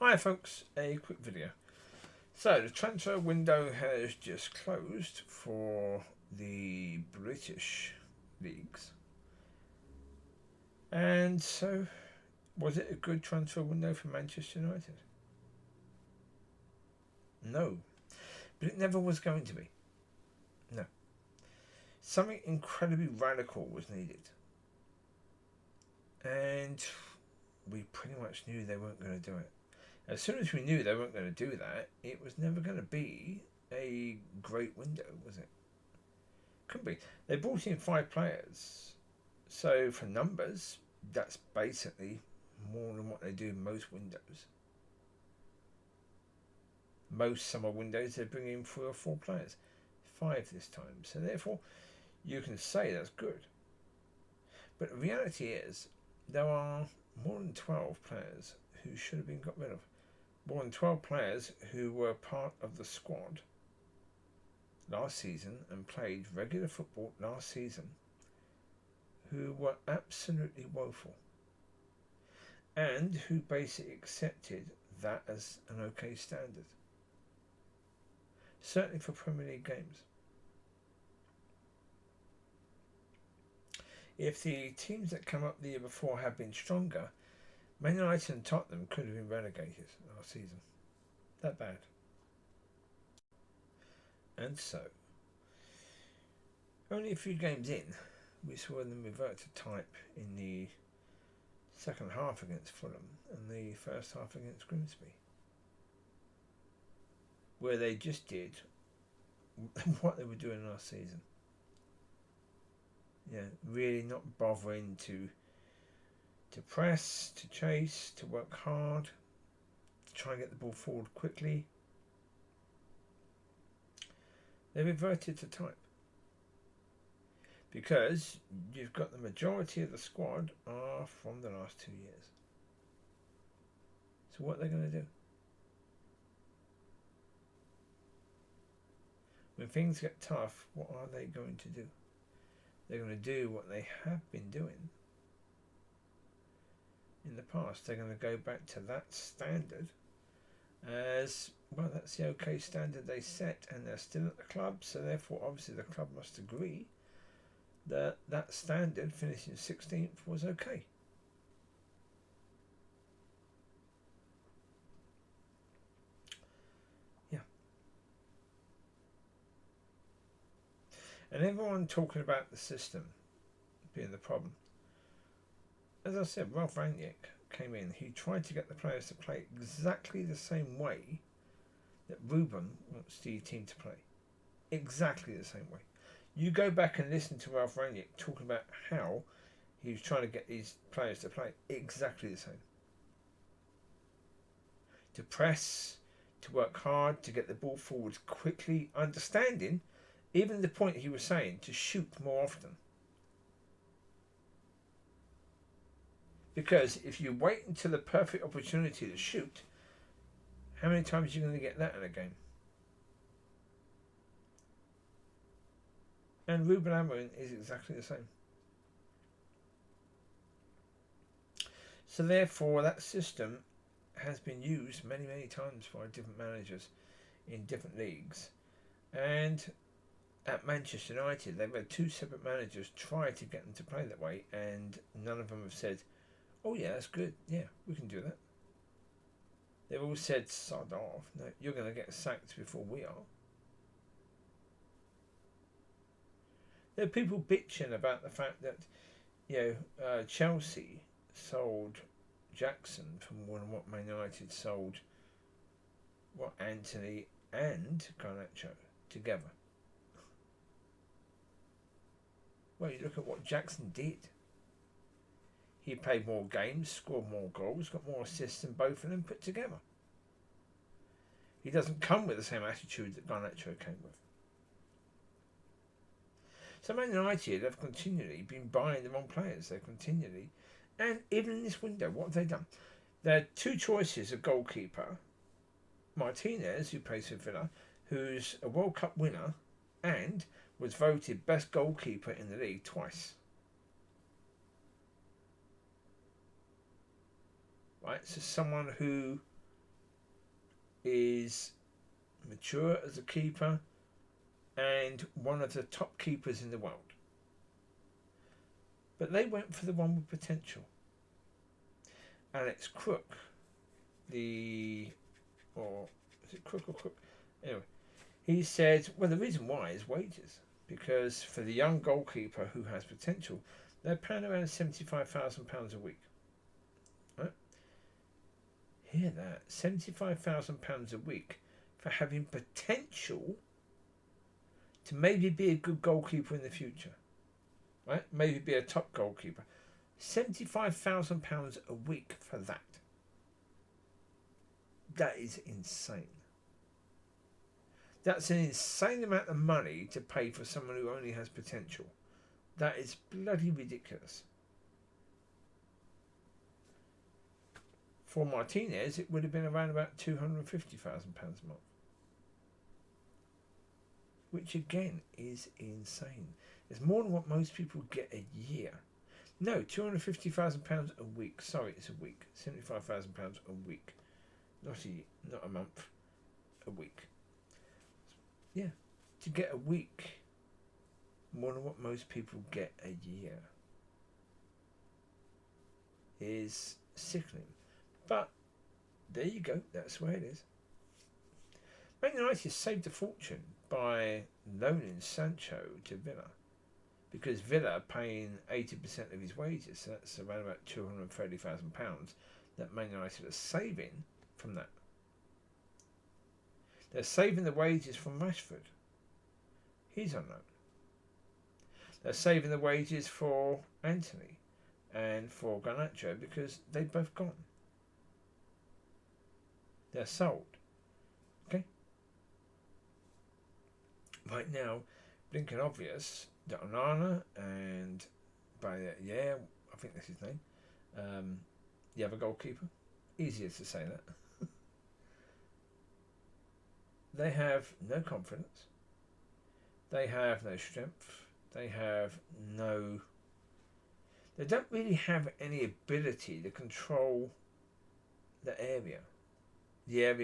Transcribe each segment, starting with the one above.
Hi folks, a quick video. So the transfer window has just closed for the British leagues. And so, was it a good transfer window for Manchester United? No, but it never was going to be. No. Something incredibly radical was needed. And we pretty much knew they weren't going to do it. As soon as we knew they weren't going to do that, it was never going to be a great window, was it? Couldn't be. They brought in 5 players. So for numbers, that's basically more than what they do in most windows. Most summer windows, they bring in 3 or 4 players. 5 this time. So therefore, you can say that's good. But the reality is, there are more than 12 players who should have been got rid of. More than 12 players who were part of the squad last season and played regular football last season who were absolutely woeful and who basically accepted that as an okay standard. Certainly for Premier League games. If the teams that come up the year before had been stronger, Man United and Tottenham could have been relegated last season. That bad. And so, only a few games in, we saw them revert to type in the second half against Fulham and the first half against Grimsby, where they just did what they were doing last season. Yeah, really not bothering to press, to chase, to work hard, to try and get the ball forward quickly. They reverted to type. Because you've got the majority of the squad are from the last 2 years. So what are they going to do? When things get tough, what are they going to do? They're going to do what they have been doing in the past. They're going to go back to that standard as, well, that's the okay standard they set, and they're still at the club, so therefore obviously the club must agree that that standard, finishing 16th, was okay. Yeah. And everyone talking about the system being the problem. As I said, Ralph Rangnick came in. He tried to get the players to play exactly the same way that Ruben wants the team to play. Exactly the same way. You go back and listen to Ralph Rangnick talking about how he was trying to get these players to play exactly the same. To press, to work hard, to get the ball forward quickly, understanding even the point he was saying, to shoot more often. Because if you wait until the perfect opportunity to shoot, how many times are you going to get that in a game? And Ruben Amorim is exactly the same. So therefore, that system has been used many, many times by different managers in different leagues. And at Manchester United, they've had 2 separate managers try to get them to play that way, and none of them have said, oh yeah, that's good, yeah, we can do that. They've all said, sod off, no, you're going to get sacked before we are. There are people bitching about the fact that, Chelsea sold Jackson for more than what Man United sold Anthony and Garnacho together. Well, you look at what Jackson did. He played more games, scored more goals, got more assists than both of them put together. He doesn't come with the same attitude that Garnacho came with. So Man United have continually been buying the wrong players. They've continually, and even in this window, what have they done? There are 2 choices of goalkeeper. Martinez, who plays for Villa, who's a World Cup winner and was voted best goalkeeper in the league twice. Right, so someone who is mature as a keeper and one of the top keepers in the world. But they went for the one with potential. Alex Crook, or is it Crook or Crook? Anyway, he said, well, the reason why is wages. Because for the young goalkeeper who has potential, they're paying around £75,000 a week. Right? Hear that? £75,000 a week for having potential to maybe be a good goalkeeper in the future. Right? Maybe be a top goalkeeper. £75,000 a week for that. That is insane. That's an insane amount of money to pay for someone who only has potential. That is bloody ridiculous. For Martinez, it would have been around about £250,000 a month. Which again is insane. It's more than what most people get a year. No, £250,000 a week. Sorry, it's a week. £75,000 a week. Not a month. A week. Yeah. To get a week, more than what most people get a year, is sickening. But there you go. That's the way it is. Man United saved a fortune by loaning Sancho to Villa, because Villa are paying 80% of his wages, so that's around about £230,000 that Man United are saving from that. They're saving the wages from Rashford. He's on loan. They're saving the wages for Anthony and for Garnacho because they've both gone. They're sold. Okay? Right now, blinking obvious, that Onana and I think that's his name, the other goalkeeper, easier to say that, they have no confidence, they have no strength, they don't really have any ability to control the area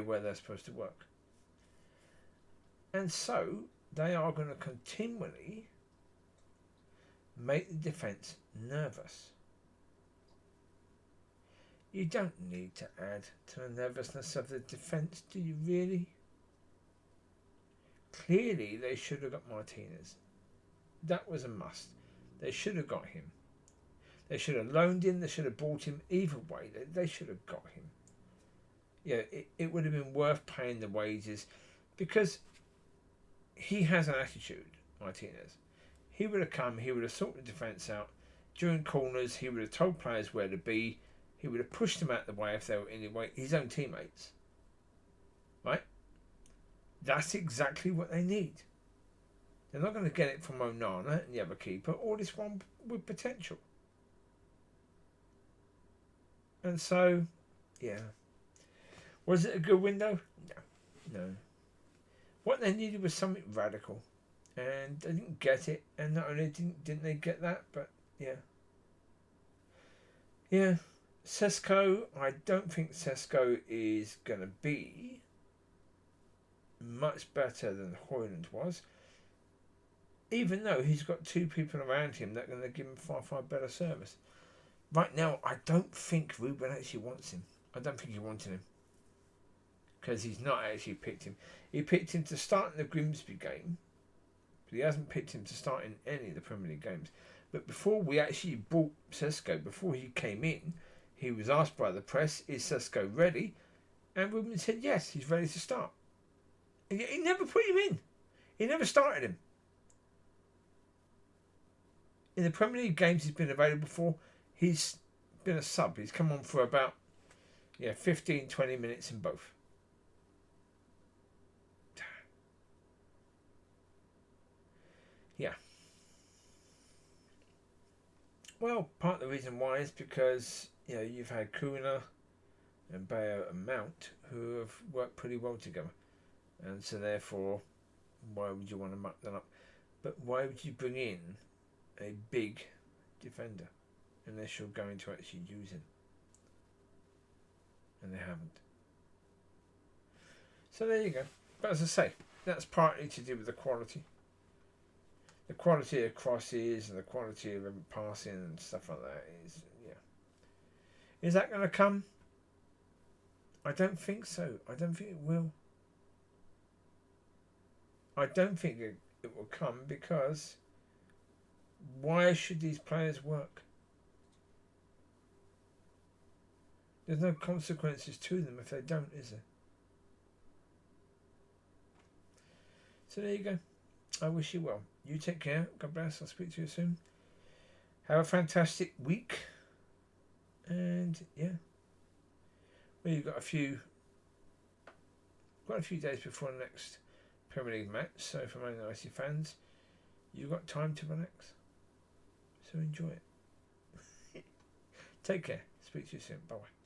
where they're supposed to work. And so they are going to continually make the defence nervous. You don't need to add to the nervousness of the defence, do you really? Clearly they should have got Martinez. That was a must. They should have got him. They should have loaned him, they should have bought him. Either way, they should have got him. Yeah, it would have been worth paying the wages, because he has an attitude, Martinez. He would have come, he would have sorted the defence out. During corners, he would have told players where to be. He would have pushed them out the way if they were in the way, his own teammates. Right? That's exactly what they need. They're not going to get it from Onana and the other keeper, or this one with potential. And so, yeah. Was it a good window? No. What they needed was something radical. And they didn't get it. And not only didn't they get that, but yeah. Yeah. Sesko, I don't think Sesko is going to be much better than Højlund was. Even though he's got two people around him that are going to give him far better service. Right now, I don't think Ruben actually wants him. I don't think he wanted him. Because he's not actually picked him. He picked him to start in the Grimsby game. But he hasn't picked him to start in any of the Premier League games. But before we actually bought Sesko, before he came in, he was asked by the press, is Sesko ready? And Ruben said, yes, he's ready to start. And yet he never put him in. He never started him. In the Premier League games he's been available for, he's been a sub. He's come on for about 15-20 minutes in both. Yeah. Well, part of the reason why is because you've had Kuna and Bayo and Mount who have worked pretty well together, and so therefore, why would you want to muck them up? But why would you bring in a big defender unless you're going to actually use him? And they haven't. So there you go. But as I say, that's partly to do with the quality. The quality of crosses and the quality of passing and stuff like that is, yeah. Is that going to come? I don't think so. I don't think it will. I don't think it will come because why should these players work? There's no consequences to them if they don't, is there? So there you go. I wish you well. You take care. God bless. I'll speak to you soon. Have a fantastic week. And yeah. Well, you've got a few days before the next Premier League match. So for Man United fans, you've got time to relax. So enjoy it. Take care. Speak to you soon. Bye bye.